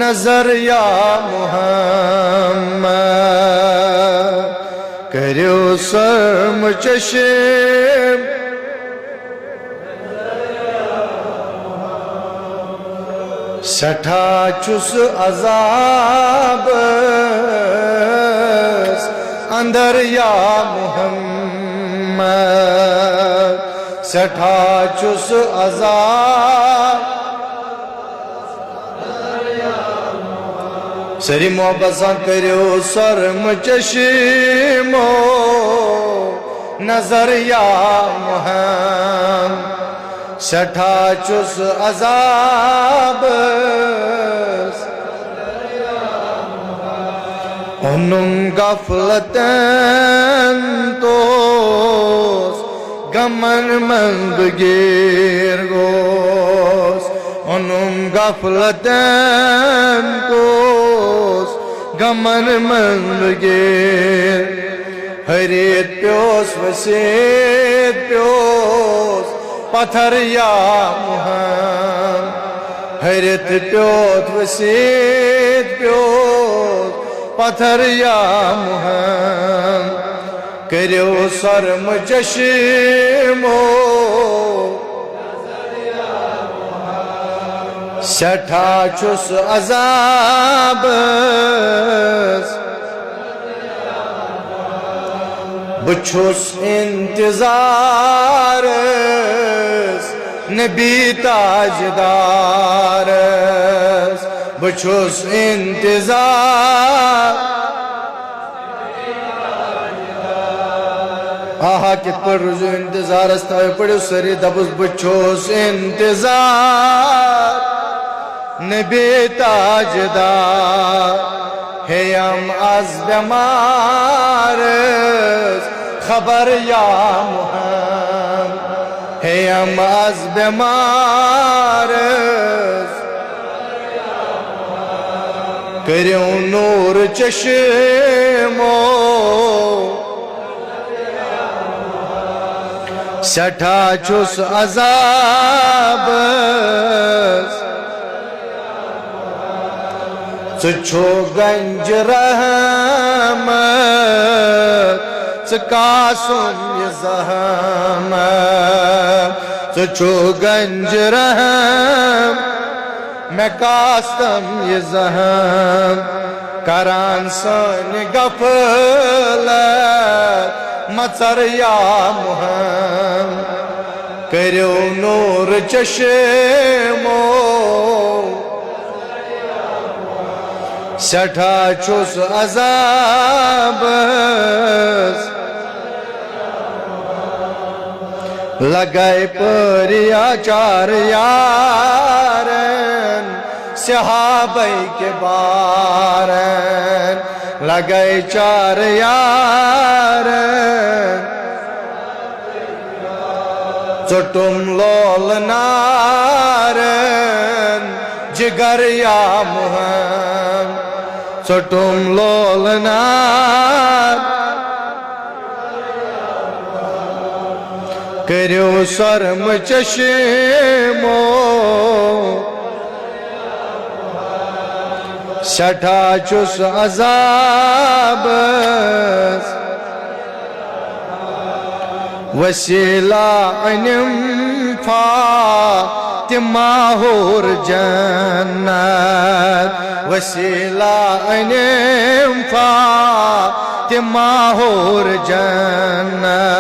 नजर या मोहम्मद करो सरम चश्म सठा चुस अजाब अंदर या मोहम्मद सठा चुस अजाब सरी मोहब्बत सा करो सरम चश्मो नजर या मोहम्मद सठा चुस अजाब ओनुम गफलतन तोस गमन मंग गिर गोस ओनुम गफलतन तोस गमन मंग गिर हरित प्योस वसीत प्योस पत्थर या मोहम्मद हरित प्योत वसीत प्योत पत्थर या मोहम्मद करो सरम चश्मो सठा चुस अजाब बुछुस इंतजार नबी ताजदार बुछुस इंतजार आहा कित पर रुजु इंतजार पड़ो सरी दबुस बुछुस इंतजार नबी ताजदार हेयम अज बेमार खबर या मोहम्मद हेयम अज बेमार करो नूर चश्मो सठा चुस अजाब छो गंज रहमत कासुम ये ज़हमत छो गंज रहम मैं कास्तम ये ज़हम करान सन गफलत मचर या मोहम्मद करो नूर चश्मो सठा चुस अजाब लगाए परिया चार यारन सहाबाई के बारन लगाए चार यारन चुटुम लोल नारन जिगर या मोहम्मद चुटुम लोल नार करो सरम चश्मो सठा चुस अजाब वसीला अनिम फातिमाहुर जन्नत वसीला अनिम फातिमाहुर जन्नत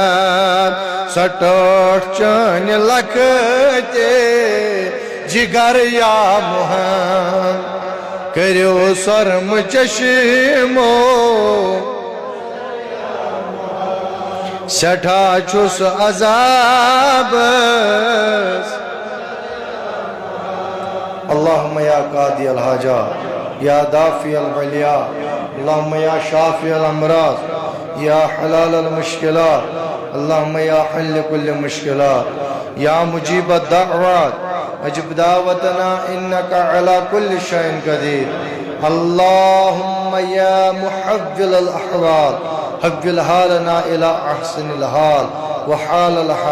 सटोट चन लखते जिगर या मोहम्मद करो सरम चश्मो सठा चुस अजाब अल्लाहुम्मा या कादी अल हाजा या दाफी अल बलिया अल्लाहुम्मा या शाफी अल अमराज या हलाल अल मुश्किलात अल्लाहुम्मा या हल्ल कुल्ल मुश्किलात या मुजीब अद-दाअवात अजिब दावतना इन्नका अला कुल्li शैइन कदीर अल्लाहुम्मा या मुहव्विल अल अहवाल हव्विल हालना इला अहसनिल हाल व हालल हाल